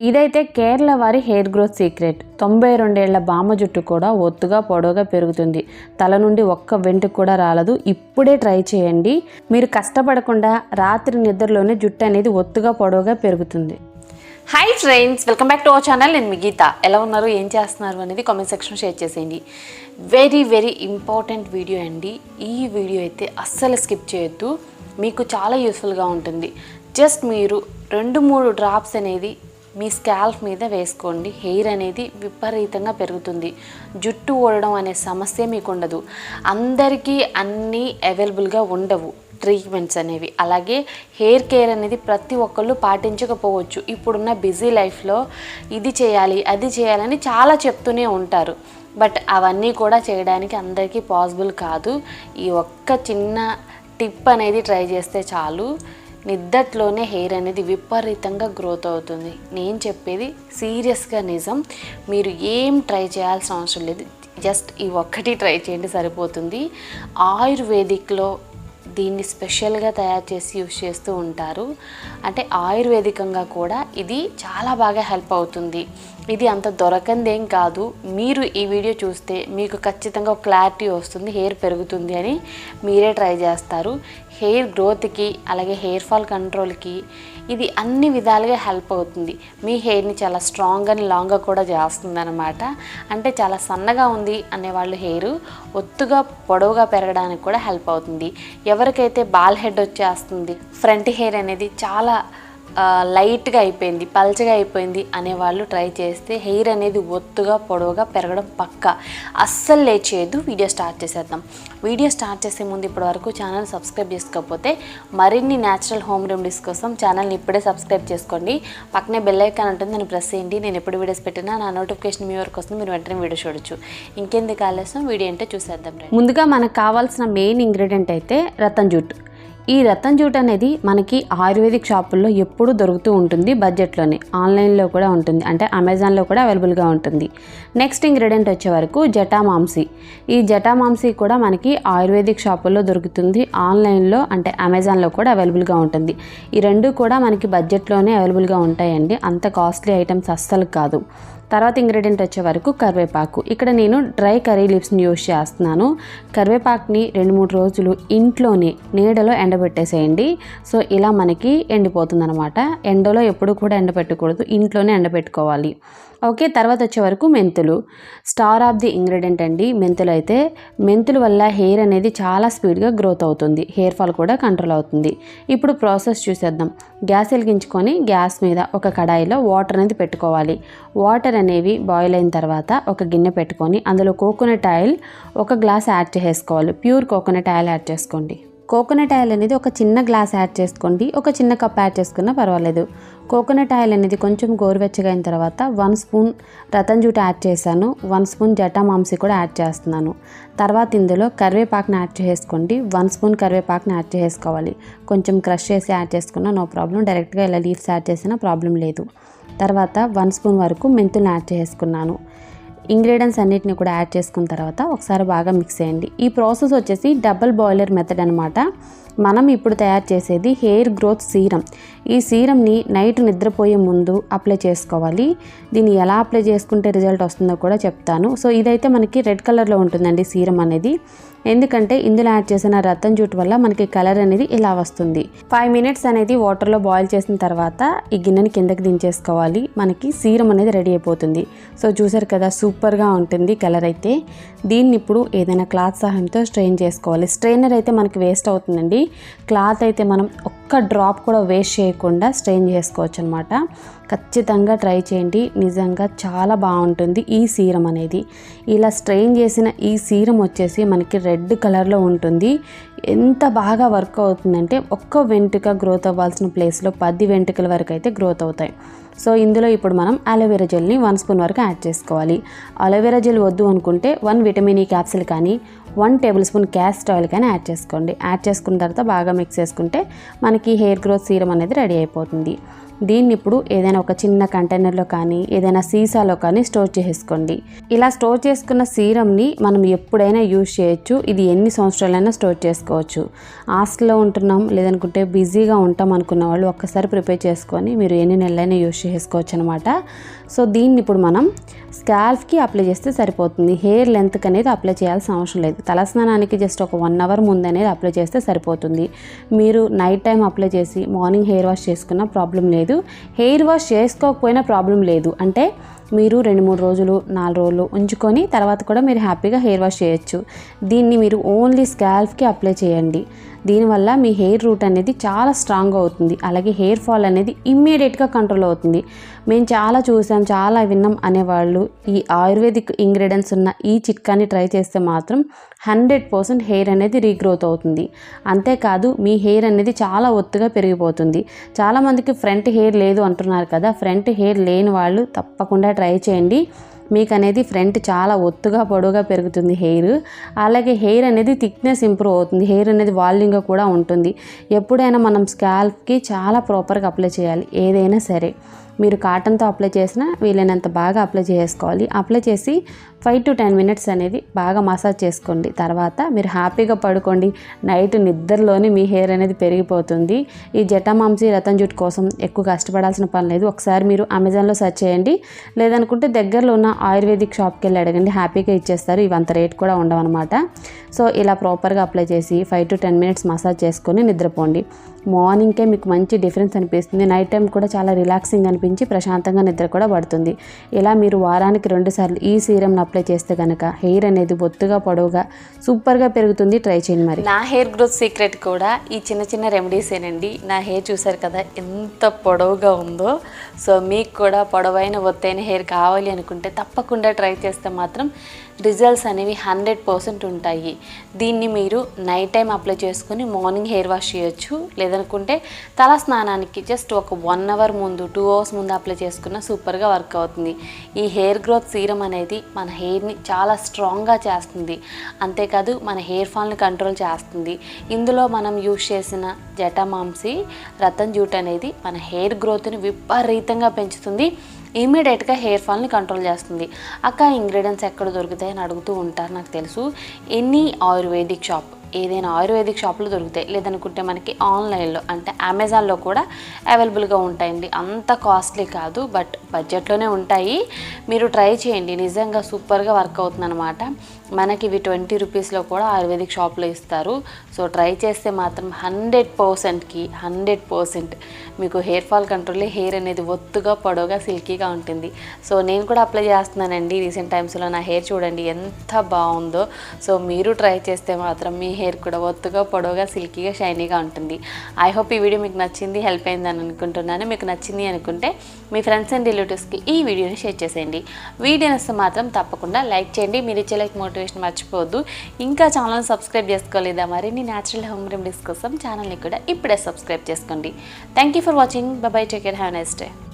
ఇదైతే కేరళ వారి hair growth secret. 92 ఏళ్ల బామ్మ జుట్టు కూడా ఒత్తుగా పొడవుగా పెరుగుతుంది. తల నుండి ఒక్క వెంట్రుక కూడా రాలదు. ఇప్పుడే ట్రై చేయండి. మీరు కష్టపడకుండా రాత్రి నిద్రలోనే జుట్టు అనేది ఒత్తుగా పొడవుగా పెరుగుతుంది. Hi friends, welcome back to our channel. నేను మీ గీత. ఎలా ఉన్నారు, ఏం చేస్తున్నారు అనేది కామెంట్ సెక్షన్ షేర్ చేసేయండి. వెరీ ఇంపార్టెంట్ వీడియో అండి. ఈ వీడియో అయితే అస్సలు స్కిప్ చేయొద్దు, మీకు చాలా యూస్ఫుల్గా ఉంటుంది. జస్ట్ మీరు 2-3 డ్రాప్స్ అనేది మీ స్కాల్ప్ మీద వేసుకోండి. హెయిర్ అనేది విపరీతంగా పెరుగుతుంది. జుట్టు ఊడడం అనే సమస్య మీకు ఉండదు. అందరికీ అన్నీ అవైలబుల్గా ఉండవు ట్రీట్మెంట్స్ అనేవి. అలాగే హెయిర్ కేర్ అనేది ప్రతి ఒక్కళ్ళు పాటించకపోవచ్చు. ఇప్పుడున్న బిజీ లైఫ్లో ఇది చేయాలి అది చేయాలని చాలా చెప్తూనే ఉంటారు. బట్ అవన్నీ కూడా చేయడానికి అందరికీ పాసిబుల్ కాదు. ఈ ఒక్క చిన్న టిప్ అనేది ట్రై చేస్తే చాలు, నిద్దట్లోనే హెయిర్ అనేది విపరీతంగా గ్రోత్ అవుతుంది. నేను చెప్పేది సీరియస్గా నిజం. మీరు ఏం ట్రై చేయాల్సిన అవసరం లేదు, జస్ట్ ఈ ఒక్కటి ట్రై చేయండి సరిపోతుంది. ఆయుర్వేదిక్లో దీన్ని స్పెషల్గా తయారు చేసి యూజ్ చేస్తూ ఉంటారు. అంటే ఆయుర్వేదికంగా కూడా ఇది చాలా బాగా హెల్ప్ అవుతుంది. ఇది అంత దొరకందేం కాదు. మీరు ఈ వీడియో చూస్తే మీకు ఖచ్చితంగా ఒక క్లారిటీ వస్తుంది, హెయిర్ పెరుగుతుంది అని. మీరే ట్రై చేస్తారు. హెయిర్ గ్రోత్కి అలాగే హెయిర్ ఫాల్ కంట్రోల్కి ఇది అన్ని విధాలుగా హెల్ప్ అవుతుంది. మీ హెయిర్ని చాలా స్ట్రాంగ్ అండ్ లాంగ్గా కూడా చేస్తుంది అనమాట. అంటే చాలా సన్నగా ఉంది అనేవాళ్ళు హెయిర్ ఒత్తుగా పొడవుగా పెరగడానికి కూడా హెల్ప్ అవుతుంది. ఎవరికైతే బాల్ హెడ్ వచ్చేస్తుంది, ఫ్రంట్ హెయిర్ అనేది చాలా లైట్గా అయిపోయింది, పల్చగా అయిపోయింది అనేవాళ్ళు ట్రై చేస్తే హెయిర్ అనేది ఒత్తుగా పొడవుగా పెరగడం పక్కా. అస్సలు లేట్ చేయొద్దు, వీడియో స్టార్ట్ చేసేద్దాం. వీడియో స్టార్ట్ చేసే ముందు ఇప్పటివరకు ఛానల్ సబ్స్క్రైబ్ చేసుకోకపోతే మరిన్ని న్యాచురల్ హోమ్ రెమెడీస్ కోసం ఛానల్ని ఇప్పుడే సబ్స్క్రైబ్ చేసుకోండి. పక్కనే బెల్ ఐకాన్ ఉంటుంది, దాన్ని ప్రెస్ చేయండి. నేను ఎప్పుడు వీడియోస్ పెట్టినా నా నోటిఫికేషన్ మీ వరకు వస్తుంది, మీరు వెంటనే వీడియో చూడొచ్చు. ఇంకెందుకు ఆలస్యం, వీడియో అంటే చూసేద్దాం. ముందుగా మనకు కావాల్సిన మెయిన్ ఇంగ్రీడియంట్ అయితే రతన్ జూట్. ఈ రతన్ జూట్ అనేది మనకి ఆయుర్వేదిక్ షాపుల్లో ఎప్పుడూ దొరుకుతూ ఉంటుంది, బడ్జెట్లోనే. ఆన్లైన్లో కూడా ఉంటుంది, అంటే అమెజాన్లో కూడా అవైలబుల్గా ఉంటుంది. నెక్స్ట్ ఇంగ్రీడియంట్ వచ్చే వరకు జటామాంసి. ఈ జటామాంసి కూడా మనకి ఆయుర్వేదిక్ షాపుల్లో దొరుకుతుంది, ఆన్లైన్లో అంటే అమెజాన్లో కూడా అవైలబుల్గా ఉంటుంది. ఈ రెండు కూడా మనకి బడ్జెట్లోనే అవైలబుల్గా ఉంటాయండి, అంత కాస్ట్లీ ఐటమ్స్ అస్సలు కాదు. తర్వాత ఇంగ్రీడియంట్ వచ్చే వరకు కరివేపాకు. ఇక్కడ నేను డ్రై కర్రీ లీవ్స్ని యూజ్ చేస్తున్నాను. కరివేపాకుని 2-3 రోజులు ఇంట్లోనే నీడలో ఎండబెట్టేసేయండి. సో ఇలా మనకి ఎండిపోతుంది అనమాట. ఎండలో ఎప్పుడు కూడా ఎండబెట్టకూడదు, ఇంట్లోనే ఎండబెట్టుకోవాలి. ఓకే, తర్వాత వచ్చే వరకు మెంతులు. స్టార్ ఆఫ్ ది ఇంగ్రీడియంట్ అండి మెంతులు. అయితే మెంతుల వల్ల హెయిర్ అనేది చాలా స్పీడ్గా గ్రోత్ అవుతుంది, హెయిర్ ఫాల్ కూడా కంట్రోల్ అవుతుంది. ఇప్పుడు ప్రాసెస్ చూసేద్దాం. గ్యాస్ వెలిగించుకొని గ్యాస్ మీద ఒక కడాయిలో వాటర్ అనేది పెట్టుకోవాలి. వాటర్ అనేవి బాయిల్ అయిన తర్వాత ఒక గిన్నె పెట్టుకొని అందులో కోకోనట్ ఆయిల్ 1 గ్లాస్ యాడ్ చేసుకోవాలి. ప్యూర్ కోకోనట్ ఆయిల్ యాడ్ చేసుకోండి. కోకోనట్ ఆయిల్ అనేది ఒక చిన్న గ్లాస్ యాడ్ చేసుకోండి, ఒక చిన్న కప్ యాడ్ చేసుకున్నా పర్వాలేదు. కోకోనట్ ఆయిల్ అనేది కొంచెం గోరువెచ్చగా అయిన తర్వాత 1 స్పూన్ రతన్ జూట్ యాడ్ చేశాను, 1 స్పూన్ జటామాంసి కూడా యాడ్ చేస్తున్నాను. తర్వాత ఇందులో కరివేపాకుని యాడ్ చేసుకోండి. 1 స్పూన్ కరివేపాకుని యాడ్ చేసుకోవాలి. కొంచెం క్రష్ చేసి యాడ్ చేసుకున్నా నో ప్రాబ్లం, డైరెక్ట్గా ఇలా లీవ్స్ యాడ్ చేసినా ప్రాబ్లం లేదు. తర్వాత 1 స్పూన్ వరకు మెంతులు యాడ్ చేసుకున్నాను. ఇంగ్రీడియంట్స్ అన్నిటిని కూడా యాడ్ చేసుకున్న తర్వాత ఒకసారి బాగా మిక్స్ చేయండి. ఈ ప్రాసెస్ వచ్చేసి డబుల్ బాయిలర్ మెథడ్ అనమాట. మనం ఇప్పుడు తయారు చేసేది హెయిర్ గ్రోత్ సీరం. ఈ సీరంని నైట్ నిద్రపోయే ముందు అప్లై చేసుకోవాలి. దీన్ని ఎలా అప్లై చేసుకుంటే రిజల్ట్ వస్తుందో కూడా చెప్తాను. సో ఇదైతే మనకి రెడ్ కలర్లో ఉంటుందండి సీరం అనేది, ఎందుకంటే ఇందులో యాడ్ చేసిన రతన్ జూట్ వల్ల మనకి కలర్ అనేది ఇలా వస్తుంది. 5 మినిట్స్ అనేది వాటర్లో బాయిల్ చేసిన తర్వాత ఈ గిన్నెని కిందకి దించేసుకోవాలి. మనకి సీరం అనేది రెడీ అయిపోతుంది. సో చూసారు కదా, సూపర్గా ఉంటుంది కలర్ అయితే. దీన్ని ఇప్పుడు ఏదైనా క్లాత్ సహాయంతో స్ట్రెయిన్ చేసుకోవాలి. స్ట్రెయినర్ అయితే మనకి వేస్ట్ అవుతుందండి, క్లాత్ అయితే మనం ఒక్క డ్రాప్ కూడా వేస్ట్ చేయకుండా స్ట్రెయిన్ చేసుకోవచ్చు అనమాట. ఖచ్చితంగా ట్రై చేయండి, నిజంగా చాలా బాగుంటుంది ఈ సీరం అనేది. ఇలా స్ట్రెయిన్ చేసిన ఈ సీరం వచ్చేసి మనకి రెడ్ కలర్లో ఉంటుంది. ఎంత బాగా వర్క్ అవుతుందంటే ఒక్క వెంట్రుక గ్రోత్ అవ్వాల్సిన ప్లేస్లో 10 వెంట్రుకల వరకు అయితే గ్రోత్ అవుతాయి. సో ఇందులో ఇప్పుడు మనం అలోవెరా జెల్ని 1 స్పూన్ వరకు యాడ్ చేసుకోవాలి. అలోవెరా జెల్ వద్దు అనుకుంటే 1 విటమిన్ ఈ క్యాప్సిల్ కానీ 1 టేబుల్ స్పూన్ క్యాస్టర్ ఆయిల్ కానీ యాడ్ చేసుకోండి. యాడ్ చేసుకున్న తర్వాత బాగా మిక్స్ చేసుకుంటే మనకి హెయిర్ గ్రోత్ సీరం అనేది రెడీ అయిపోతుంది. దీన్ని ఇప్పుడు ఏదైనా ఒక చిన్న కంటైనర్లో కానీ ఏదైనా సీసాలో కానీ స్టోర్ చేసుకోండి. ఇలా స్టోర్ చేసుకున్న సీరంని మనం ఎప్పుడైనా యూజ్ చేయొచ్చు. ఇది ఎన్ని సంవత్సరాలైనా స్టోర్ చేసుకోవచ్చు. హాస్టల్లో ఉంటున్నాం లేదనుకుంటే బిజీగా ఉంటాం అనుకున్న వాళ్ళు ఒక్కసారి ప్రిపేర్ చేసుకొని మీరు ఎన్ని నెలలైనా యూజ్ చేసుకోవచ్చు అనమాట. సో దీన్ని ఇప్పుడు మనం స్కాల్ఫ్కి అప్లై చేస్తే సరిపోతుంది. హెయిర్ లెంత్కి అనేది అప్లై చేయాల్సిన అవసరం లేదు. తలస్నానానికి జస్ట్ ఒక 1 అవర్ ముందు అనేది అప్లై చేస్తే సరిపోతుంది. మీరు నైట్ టైం అప్లై చేసి మార్నింగ్ హెయిర్ వాష్ చేసుకున్న ప్రాబ్లం లేదు. హెయిర్ వాష్ చేసుకోకపోయినా ప్రాబ్లం లేదు. అంటే మీరు 2-3 రోజులు 4 రోజులు ఉంచుకొని తర్వాత కూడా మీరు హ్యాపీగా హెయిర్ వాష్ చేయొచ్చు. దీన్ని మీరు ఓన్లీ స్కాల్ఫ్కి అప్లై చేయండి. దీనివల్ల మీ హెయిర్ రూట్ అనేది చాలా స్ట్రాంగ్ అవుతుంది. అలాగే హెయిర్ ఫాల్ అనేది ఇమ్మీడియట్గా కంట్రోల్ అవుతుంది. మేము చాలా చూసాం, చాలా విన్నాం అనేవాళ్ళు ఈ ఆయుర్వేదిక్ ఇంగ్రీడియంట్స్ ఉన్న ఈ చిట్కాని ట్రై చేస్తే మాత్రం 100% హెయిర్ అనేది రీగ్రోత్ అవుతుంది. అంతేకాదు మీ హెయిర్ అనేది చాలా ఒత్తుగా పెరిగిపోతుంది. చాలామందికి ఫ్రంట్ హెయిర్ లేదు అంటున్నారు కదా, ఫ్రంట్ హెయిర్ లేని వాళ్ళు తప్పకుండా ట్రై చేయండి. మీకు అనేది ఫ్రంట్ చాలా ఒత్తుగా పొడవుగా పెరుగుతుంది హెయిర్. అలాగే హెయిర్ అనేది థిక్నెస్ ఇంప్రూవ్ అవుతుంది. హెయిర్ అనేది వాల్యూమ్గా కూడా ఉంటుంది. ఎప్పుడైనా మనం స్కాల్ప్కి చాలా ప్రాపర్గా అప్లై చేయాలి. ఏదైనా సరే మీరు కాటన్తో అప్లై చేసినా వీలైనంత బాగా అప్లై చేసుకోవాలి. అప్లై చేసి 5 to 10 minutes అనేది బాగా మసాజ్ చేసుకోండి. తర్వాత మీరు హ్యాపీగా పడుకోండి. నైట్ నిద్రలోనే మీ హెయిర్ అనేది పెరిగిపోతుంది. ఈ జటామాంసి రతన్ జుట్ కోసం ఎక్కువ కష్టపడాల్సిన పని లేదు. ఒకసారి మీరు అమెజాన్లో సెర్చ్ చేయండి. లేదనుకుంటే దగ్గరలో ఉన్న ఆయుర్వేదిక్ షాప్కి వెళ్ళి అడగండి, హ్యాపీగా ఇచ్చేస్తారు. ఇవంత రేట్ కూడా ఉండవన్నమాట. సో ఇలా ప్రాపర్గా అప్లై చేసి 5 to 10 minutes మసాజ్ చేసుకొని నిద్రపోండి. మార్నింగ్కే మీకు మంచి డిఫరెన్స్ అనిపిస్తుంది. నైట్ టైం కూడా చాలా రిలాక్సింగ్ అనిపించి ప్రశాంతంగా నిద్ర కూడా పడుతుంది. ఇలా మీరు వారానికి 2 సార్లు ఈ సీరంను అప్లై చేస్తే కనుక హెయిర్ అనేది బొత్తుగా పొడవుగా సూపర్గా పెరుగుతుంది. ట్రై చేయండి. మరి నా హెయిర్ గ్రోత్ సీక్రెట్ కూడా ఈ చిన్న చిన్న రెమెడీసేనండి. నా హెయిర్ చూసారు కదా ఎంత పొడవుగా ఉందో. సో మీకు కూడా పొడవైన ఒత్తైన హెయిర్ కావాలి అనుకుంటే తప్పకుండా ట్రై చేస్తే మాత్రం రిజల్ట్స్ అనేవి 100% ఉంటాయి. దీన్ని మీరు నైట్ టైం అప్లై చేసుకుని మార్నింగ్ హెయిర్ వాష్ చేయొచ్చు. లేదనుకుంటే తల స్నానానికి జస్ట్ ఒక 1 అవర్ ముందు 2 అవర్స్ ముందు అప్లై చేసుకున్న సూపర్గా వర్క్ అవుతుంది. ఈ హెయిర్ గ్రోత్ సీరం అనేది మన హెయిర్ని చాలా స్ట్రాంగ్గా చేస్తుంది. అంతేకాదు మన హెయిర్ ఫాల్ని కంట్రోల్ చేస్తుంది. ఇందులో మనం యూజ్ చేసిన జటామాంసి రతన్ జూట్ అనేది మన హెయిర్ గ్రోత్ని విపరీతంగా పెంచుతుంది. ఇమీడియట్గా హెయిర్ ఫాల్ని కంట్రోల్ చేస్తుంది. అక్క ఇంగ్రీడియంట్స్ ఎక్కడ దొరుకుతాయని అడుగుతూ ఉంటారు. నాకు తెలుసు, ఎనీ ఆయుర్వేదిక్ షాప్, ఏదైనా ఆయుర్వేదిక్ షాప్లో దొరుకుతాయి. లేదనుకుంటే మనకి ఆన్లైన్లో అంటే అమెజాన్లో కూడా అవైలబుల్గా ఉంటాయండి. అంత కాస్ట్లీ కాదు, బట్ బడ్జెట్లోనే ఉంటాయి. మీరు ట్రై చేయండి, నిజంగా సూపర్గా వర్క్ అవుతుంది అనమాట. మనకి ఇవి 20 రూపీస్లో కూడా ఆయుర్వేదిక్ షాప్లో ఇస్తారు. సో ట్రై చేస్తే మాత్రం 100% మీకు హెయిర్ ఫాల్ కంట్రోల్, హెయిర్ అనేది ఒత్తుగా పొడవుగా సిల్కీగా ఉంటుంది. సో నేను కూడా అప్లై చేస్తున్నానండి రీసెంట్ టైమ్స్లో. నా హెయిర్ చూడండి ఎంత బాగుందో. సో మీరు ట్రై చేస్తే మాత్రం మీ హెయిర్ కూడా ఒత్తుగా పొడవుగా సిల్కీగా షైనీగా ఉంటుంది. ఐ హోప్ ఈ వీడియో మీకు నచ్చింది, హెల్ప్ అయిందని అనుకుంటున్నాను. మీకు నచ్చింది అనుకుంటే మీ ఫ్రెండ్స్ అండ్ రిలేటివ్స్కి ఈ వీడియోని షేర్ చేసేయండి. వీడియో నచ్చితే మాత్రం తప్పకుండా లైక్ చేయండి. మీరు ఇచ్చే లైక్ మోటివేషన్ మర్చిపోవద్దు. ఇంకా ఛానల్ సబ్స్క్రైబ్ చేసుకోలేదా మరిన్ని న్యాచురల్ హోమ్ రెమెడీస్ కోసం ఛానల్ని కూడా ఇప్పుడే సబ్స్క్రైబ్ చేసుకోండి. Thank you for watching. By by, take care, have a nice day.